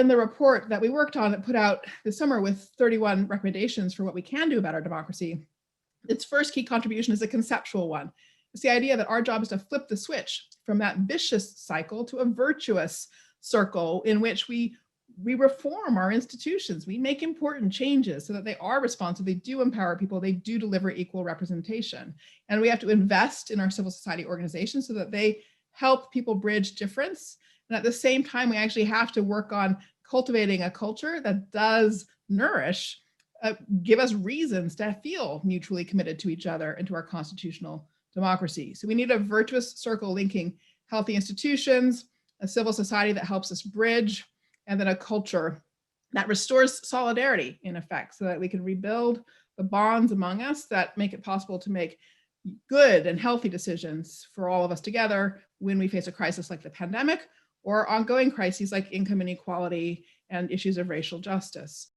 In the report that we worked on that put out this summer with 31 recommendations for what we can do about our democracy, its first key contribution is a conceptual one. It's the idea that our job is to flip the switch from that vicious cycle to a virtuous circle in which we reform our institutions. We make important changes so that they are responsive, they do empower people, they do deliver equal representation. And we have to invest in our civil society organizations so that they help people bridge difference. And at the same time, we actually have to work on cultivating a culture that does nourish, give us reasons to feel mutually committed to each other and to our constitutional democracy. So we need a virtuous circle linking healthy institutions, a civil society that helps us bridge, and then a culture that restores solidarity, in effect, so that we can rebuild the bonds among us that make it possible to make good and healthy decisions for all of us together when we face a crisis like the pandemic or ongoing crises like income inequality and issues of racial justice.